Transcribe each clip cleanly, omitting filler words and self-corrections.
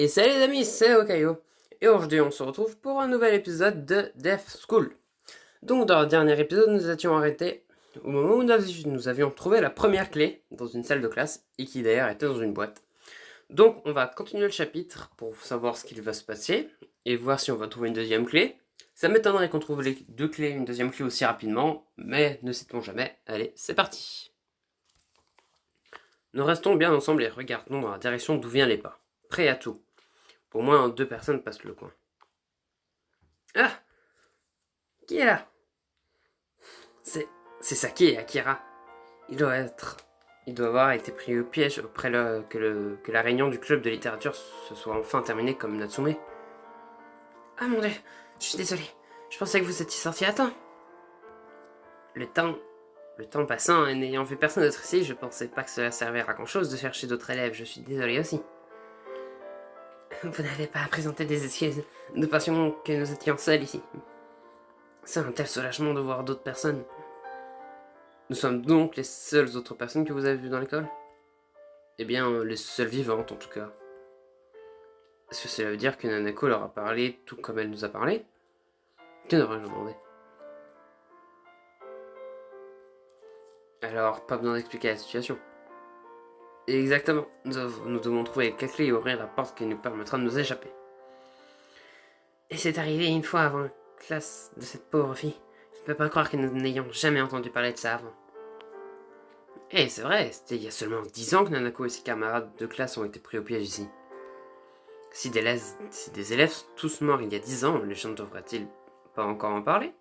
Et salut les amis, c'est Okayo. Et aujourd'hui on se retrouve pour un nouvel épisode de Death School. Donc dans le dernier épisode nous étions arrêtés au moment où nous avions trouvé la première clé dans une salle de classe et qui d'ailleurs était dans une boîte. Donc on va continuer le chapitre pour savoir ce qu'il va se passer et voir si on va trouver une deuxième clé. Ça m'étonnerait qu'on trouve les deux clés, une deuxième clé aussi rapidement, mais ne sait-on jamais. Allez, c'est parti. Nous restons bien ensemble et regardons dans la direction d'où viennent les pas. Prêts à tout. Au moins 2 personnes passent le coin. Ah! Qui est là? C'est Saki et Akira. Il doit avoir été pris au piège après que la réunion du club de littérature se soit enfin terminée comme Natsume. Ah mon dieu, je suis désolé. Je pensais que vous étiez sorti à temps. Le temps passant et n'ayant vu personne d'autre ici, je pensais pas que cela servait à grand chose de chercher d'autres élèves. Je suis désolé aussi. Vous n'avez pas à présenter des excuses. Nous pensions que nous étions seuls ici. C'est un tel soulagement de voir d'autres personnes. Nous sommes donc les seules autres personnes que vous avez vues dans l'école? Eh bien, les seules vivantes en tout cas. Est-ce que cela veut dire que Nanako leur a parlé tout comme elle nous a parlé? Que devrais-je demander? Alors, pas besoin d'expliquer la situation. Exactement, nous devons trouver quelle clé et ouvrir la porte qui nous permettra de nous échapper. Et c'est arrivé une fois avant la classe de cette pauvre fille. Je ne peux pas croire que nous n'ayons jamais entendu parler de ça avant. Eh, c'est vrai, c'était il y a seulement 10 ans que Nanako et ses camarades de classe ont été pris au piège ici. Si des élèves sont tous morts il y a 10 ans, les gens ne devraient-ils pas encore en parler?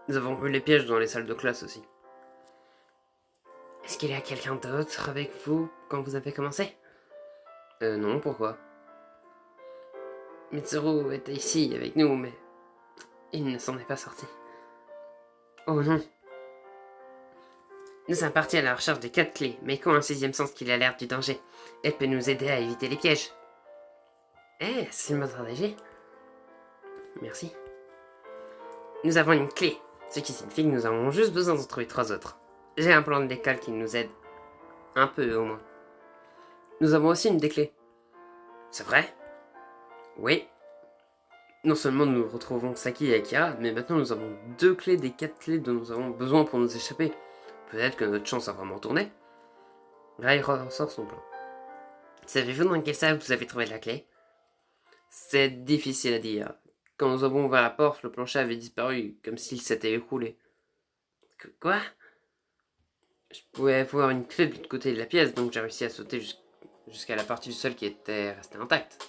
Nous avons eu les pièges dans les salles de classe aussi. Est-ce qu'il y a quelqu'un d'autre avec vous quand vous avez commencé? Non, pourquoi? Mitsuru était ici avec nous, mais il ne s'en est pas sorti. Oh non. Nous sommes partis à la recherche des 4 clés, mais quand un 6ème sens qu'il a l'air du danger. Elle peut nous aider à éviter les pièges. Eh, c'est une bonne stratégie. Merci. Nous avons une clé, ce qui signifie que nous avons juste besoin d'en trouver 3 autres. J'ai un plan de l'école qui nous aide. Un peu au moins. Nous avons aussi une des clés. C'est vrai? Oui. Non seulement nous retrouvons Saki et Akira, mais maintenant nous avons 2 clés des 4 clés dont nous avons besoin pour nous échapper. Peut-être que notre chance a vraiment tourné. Rai ressort son plan. Savez-vous dans quelle salle vous avez trouvé la clé? C'est difficile à dire. Quand nous avons ouvert la porte, le plancher avait disparu, comme s'il s'était écroulé. Quoi? Je pouvais voir une clé de l'autre côté de la pièce, donc j'ai réussi à sauter jusqu'à la partie du sol qui était restée intacte.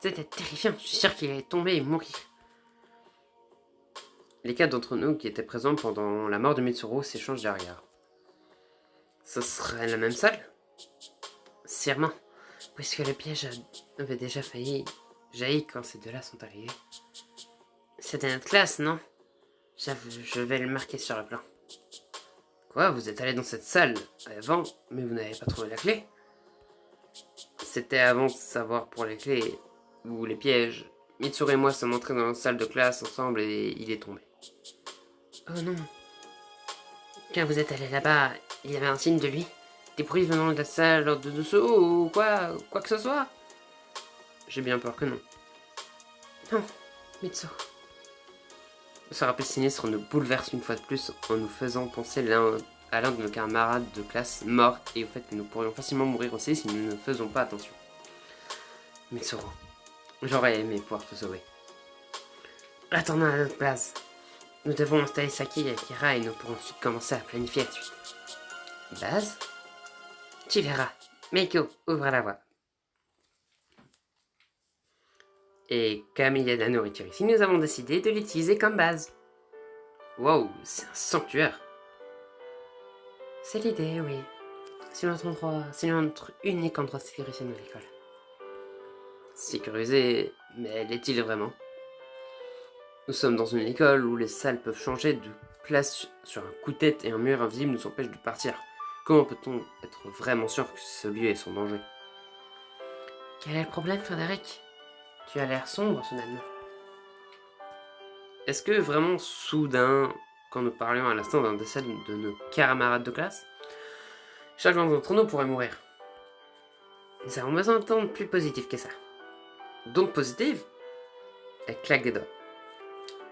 C'était terrifiant, je suis sûr qu'il allait tomber et mourir. Les 4 d'entre nous qui étaient présents pendant la mort de Mitsuru s'échangent des regards. Ce serait la même salle? Sûrement, puisque le piège avait déjà jailli quand ces deux-là sont arrivés. C'était notre classe, non? Je vais le marquer sur le plan. Quoi, vous êtes allé dans cette salle avant, mais vous n'avez pas trouvé la clé? C'était avant de savoir pour les clés ou les pièges. Mitsuru et moi sommes entrés dans la salle de classe ensemble et il est tombé. Oh non. Quand vous êtes allé là-bas, il y avait un signe de lui? Des bruits venant de la salle de dessous ou quoi que ce soit? J'ai bien peur que non. Non, Mitsuru. Ce rappel sinistre nous bouleverse une fois de plus en nous faisant penser à l'un de nos camarades de classe mort et au fait que nous pourrions facilement mourir aussi si nous ne faisons pas attention. Mitsuru, j'aurais aimé pouvoir te sauver. Attendons à notre place. Nous devons installer Saki et Akira et nous pourrons ensuite commencer à planifier la suite. Base? Tu verras. Meiko, ouvre la voie. Et comme il y a de la nourriture ici, nous avons décidé de l'utiliser comme base. Wow, c'est un sanctuaire. C'est l'idée, oui. C'est notre unique endroit sécurisé dans l'école. Sécurisé, mais l'est-il vraiment? Nous sommes dans une école où les salles peuvent changer de place sur un coup de tête et un mur invisible nous empêche de partir. Comment peut-on être vraiment sûr que ce lieu est sans danger? Quel est le problème, Frédéric? Tu as l'air sombre, soudainement. Est-ce que vraiment, soudain, quand nous parlions à l'instant d'un décès de nos camarades de classe, chacun d'entre nous pourrait mourir? Nous avons besoin d'ondes plus positives que ça. D'ondes positives? Elle claque des doigts.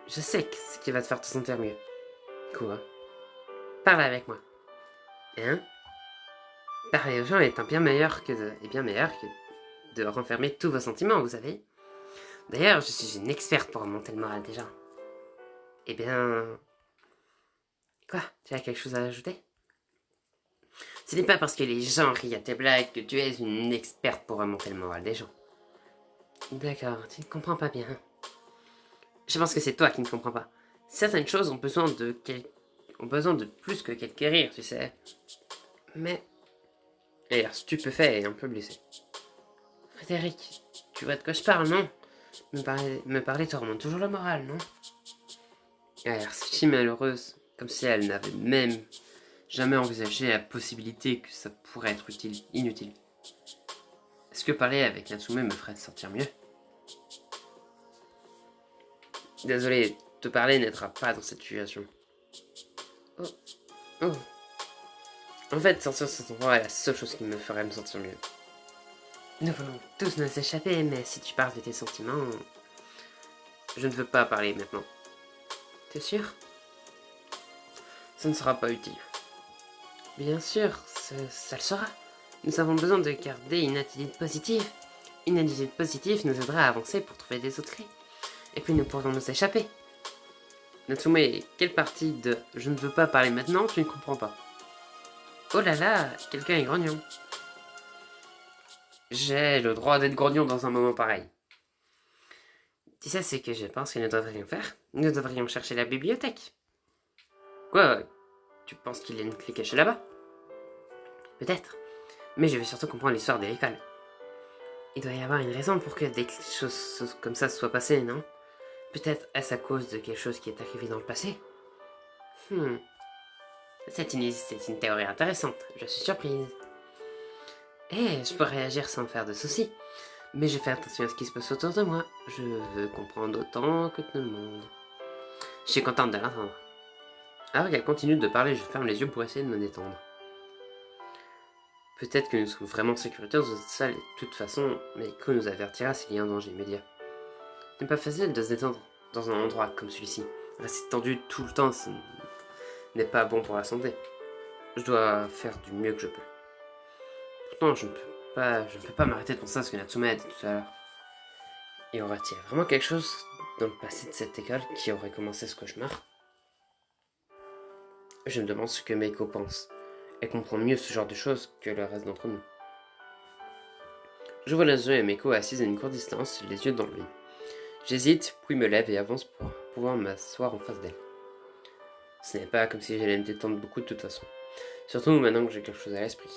Je sais ce qui va te faire te sentir mieux. Quoi? Parle avec moi. Hein? Parler aux gens est bien meilleur que de renfermer tous vos sentiments, vous savez. D'ailleurs, je suis une experte pour remonter le moral des gens. Eh bien... Quoi? Tu as quelque chose à ajouter? Ce n'est pas parce que les gens rient à tes blagues que tu es une experte pour remonter le moral des gens. D'accord, tu ne comprends pas bien. Je pense que c'est toi qui ne comprends pas. Certaines choses ont besoin de plus que quelques rires, tu sais. Mais... Elle a l'air stupéfait et un peu blessé. Frédéric, tu vois de quoi je parle, non? Me parler te remonte toujours le moral, non? Elle a l'air si malheureuse, comme si elle n'avait même jamais envisagé la possibilité que ça pourrait être inutile. Est-ce que parler avec Natsume me ferait sentir mieux? Désolé, te parler n'aidera pas dans cette situation. Oh, oh. En fait, sortir de cet endroit est la seule chose qui me ferait me sentir mieux. Nous voulons tous nous échapper, mais si tu parles de tes sentiments... Je ne veux pas parler maintenant. T'es sûr? Ça ne sera pas utile. Bien sûr, ça le sera. Nous avons besoin de garder une attitude positive. Une attitude positive nous aidera à avancer pour trouver des autres clés. Et puis nous pourrons nous échapper. Natsume, quelle partie de « je ne veux pas parler maintenant » tu ne comprends pas? Oh là là, quelqu'un est grognon. J'ai le droit d'être grognon dans un moment pareil. Tu sais ce que je pense que nous devrions faire? Nous devrions chercher la bibliothèque. Quoi? Tu penses qu'il y a une clé cachée là-bas? Peut-être. Mais je veux surtout comprendre l'histoire de l'école. Il doit y avoir une raison pour que des choses comme ça se soient passées, non? Peut-être est-ce à cause de quelque chose qui est arrivé dans le passé? C'est une théorie intéressante. Je suis surprise. Je pourrais agir sans faire de soucis. Mais je fais attention à ce qui se passe autour de moi. Je veux comprendre autant que tout le monde. Je suis contente de l'entendre. Alors qu'elle continue de parler, je ferme les yeux pour essayer de me détendre. Peut-être que nous sommes vraiment sécuritaires dans cette salle et de toute façon, Meiko nous avertira s'il y a un danger immédiat. Ce n'est pas facile de se détendre dans un endroit comme celui-ci. Rester tendu tout le temps, ce n'est pas bon pour la santé. Je dois faire du mieux que je peux. Pourtant, je ne peux pas m'arrêter de penser à ce que Natsume a dit tout à l'heure. Y aurait-il vraiment quelque chose dans le passé de cette école qui aurait commencé ce cauchemar? Je me demande ce que Meiko pense. Elle comprend mieux ce genre de choses que le reste d'entre nous. J'ouvre les yeux et Meiko est assise à une courte distance, les yeux dans le vide. J'hésite, puis me lève et avance pour pouvoir m'asseoir en face d'elle. Ce n'est pas comme si j'allais me détendre beaucoup de toute façon. Surtout maintenant que j'ai quelque chose à l'esprit.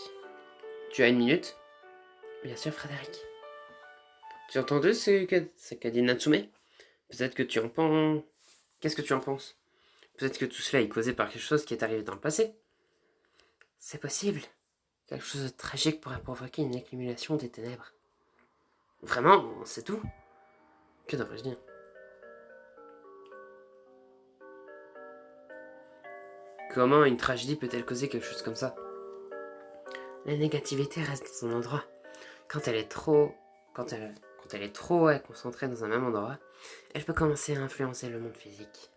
Tu as une minute? Bien sûr, Frédéric. Tu as entendu ce qu'a dit Natsume? Peut-être que tu en penses... Qu'est-ce que tu en penses? Peut-être que tout cela est causé par quelque chose qui est arrivé dans le passé? C'est possible. Quelque chose de tragique pourrait provoquer une accumulation des ténèbres. Vraiment, c'est tout? Que devrais-je dire? Comment une tragédie peut-elle causer quelque chose comme ça? La négativité reste dans son endroit. Quand elle est trop concentrée dans un même endroit, elle peut commencer à influencer le monde physique.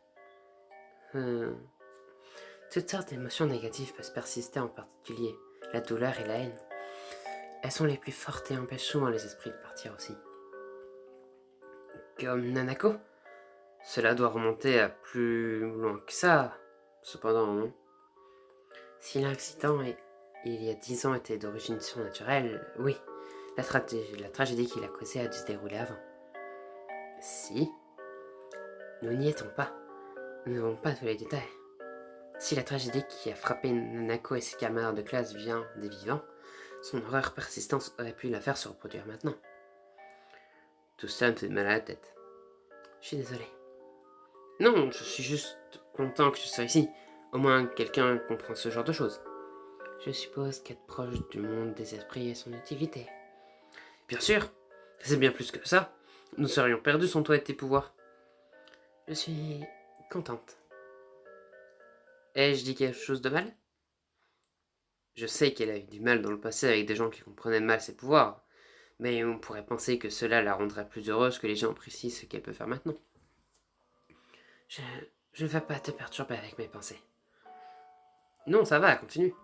Toutes sortes d'émotions négatives peuvent persister, en particulier la douleur et la haine. Elles sont les plus fortes et empêchent souvent les esprits de partir aussi. Comme Nanako? Cela doit remonter à plus loin que ça, cependant, non? Si l'accident il y a 10 ans était d'origine surnaturelle, oui, la tragédie qui l'a causée a dû se dérouler avant. Si, nous n'y étions pas. Nous n'avons pas tous les détails. Si la tragédie qui a frappé Nanako et ses camarades de classe vient des vivants, son horreur persistante aurait pu la faire se reproduire maintenant. Tout ça me fait mal à la tête. Je suis désolé. Non, je suis juste content que tu sois ici. Au moins, quelqu'un comprend ce genre de choses. Je suppose qu'être proche du monde des esprits est son utilité. Bien sûr, c'est bien plus que ça. Nous serions perdus sans toi et tes pouvoirs. Je suis contente. Ai-je dit quelque chose de mal? Je sais qu'elle a eu du mal dans le passé avec des gens qui comprenaient mal ses pouvoirs. Mais on pourrait penser que cela la rendrait plus heureuse que les gens apprécient ce qu'elle peut faire maintenant. Je ne vais pas te perturber avec mes pensées. Non, ça va, continue.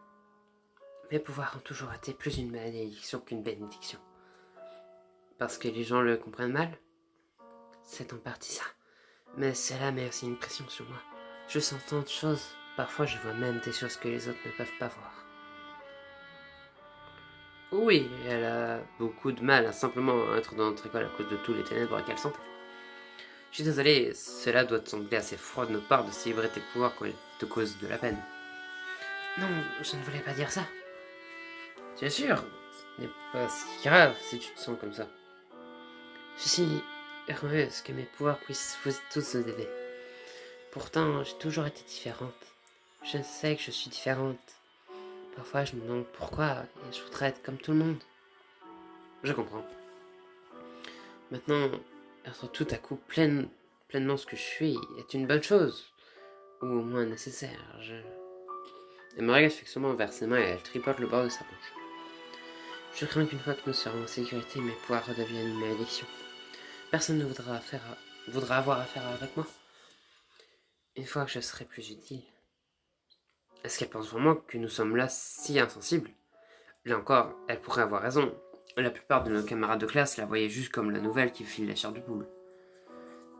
Mes pouvoirs ont toujours été plus une malédiction qu'une bénédiction. Parce que les gens le comprennent mal? C'est en partie ça. Mais cela met aussi une pression sur moi. Je sens tant de choses. Parfois, je vois même des choses que les autres ne peuvent pas voir. Oui, elle a beaucoup de mal à simplement être dans notre école à cause de tous les ténèbres qu'elle sent. Je suis désolé, cela doit te sembler assez froid de notre part de célébrer tes pouvoirs quand ils te causent de la peine. Non, je ne voulais pas dire ça. Bien sûr, ce n'est pas si grave si tu te sens comme ça. Je suis heureuse que mes pouvoirs puissent vous tous aider. Pourtant, j'ai toujours été différente. Je sais que je suis différente. Parfois, je me demande pourquoi et je voudrais être comme tout le monde. Je comprends. Maintenant, être tout à coup pleinement ce que je suis est une bonne chose. Ou au moins nécessaire. Elle me regarde fixement vers ses mains et elle tripote le bord de sa bouche. Je crains qu'une fois que nous serons en sécurité, mes pouvoirs redeviennent une malédiction. Personne ne voudra avoir affaire avec moi. Une fois que je serai plus utile. Est-ce qu'elle pense vraiment que nous sommes là si insensibles? Là encore, elle pourrait avoir raison. La plupart de nos camarades de classe la voyaient juste comme la nouvelle qui file la chair du poule.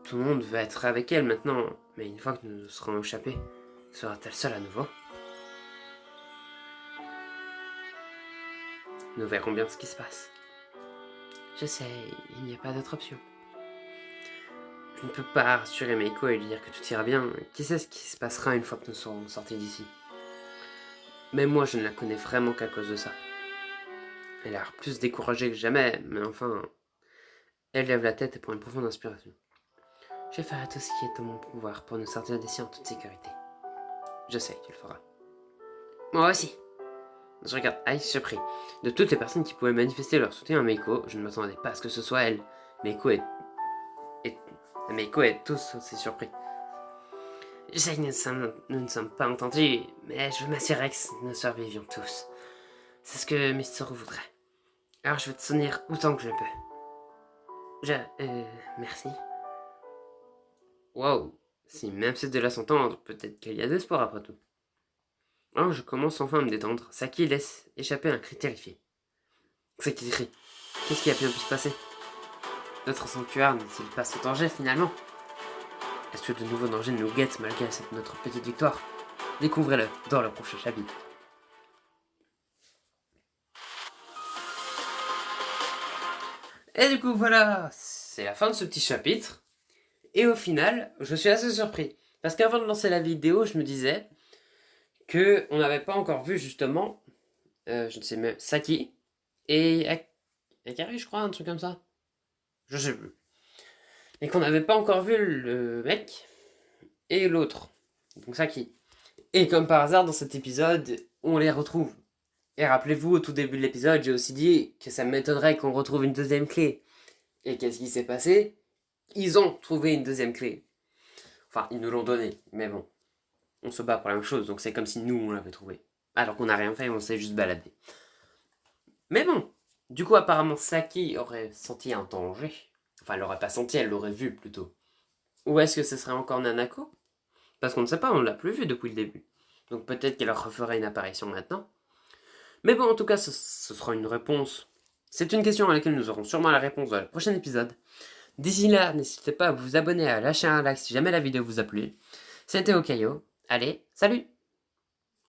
Tout le monde veut être avec elle maintenant, mais une fois que nous nous serons échappés, sera-t-elle seule à nouveau? Nous verrons bien ce qui se passe. Je sais, il n'y a pas d'autre option. Je ne peux pas rassurer Meiko et lui dire que tout ira bien. Qui sait ce qui se passera une fois que nous serons sortis d'ici? Même moi, je ne la connais vraiment qu'à cause de ça. Elle a l'air plus découragée que jamais, mais enfin... Elle lève la tête et prend une profonde inspiration. Je ferai tout ce qui est en mon pouvoir pour nous sortir d'ici en toute sécurité. Je sais que tu le feras. Moi aussi. Je regarde Aïe surpris. De toutes les personnes qui pouvaient manifester leur soutien à Meiko, je ne m'attendais pas à ce que ce soit elle. Meiko est tous aussi surpris. Je sais que nous ne sommes pas entendus, mais je veux m'assurer que nous survivions tous. C'est ce que Mitsuru voudrait. Alors je vais te soutenir autant que je peux. Merci. Wow, si même c'est de la s'entendre, peut-être qu'il y a de l'espoir après tout. Alors je commence enfin à me détendre. Saki laisse échapper un cri terrifié. Saki crie. Qu'est-ce qui a pu se passer? Notre sanctuaire n'est-il pas sous danger finalement? Est-ce que de nouveaux dangers nous guettent malgré notre petite victoire? Découvrez-le dans le prochain chapitre. Et du coup voilà, c'est la fin de ce petit chapitre. Et au final, je suis assez surpris. Parce qu'avant de lancer la vidéo, je me disais que on n'avait pas encore vu justement, je ne sais même, Saki et Akari, je crois, un truc comme ça. Je sais plus. Et qu'on n'avait pas encore vu le mec et l'autre. Donc Saki. Et comme par hasard, dans cet épisode, on les retrouve. Et rappelez-vous, au tout début de l'épisode, j'ai aussi dit que ça m'étonnerait qu'on retrouve une deuxième clé. Et qu'est-ce qui s'est passé? Ils ont trouvé une deuxième clé. Enfin, ils nous l'ont donnée, mais bon. On se bat pour la même chose, donc c'est comme si nous, on l'avait trouvé. Alors qu'on n'a rien fait, on s'est juste baladé. Mais bon, du coup, apparemment, Saki aurait senti un danger. Enfin, elle l'aurait pas senti, elle l'aurait vu, plutôt. Ou est-ce que ce serait encore Nanako? Parce qu'on ne sait pas, on ne l'a plus vu depuis le début. Donc peut-être qu'elle referait une apparition maintenant. Mais bon, en tout cas, ce sera une réponse. C'est une question à laquelle nous aurons sûrement la réponse dans le prochain épisode. D'ici là, n'hésitez pas à vous abonner, à lâcher un like si jamais la vidéo vous a plu. C'était Okayo. Allez, salut!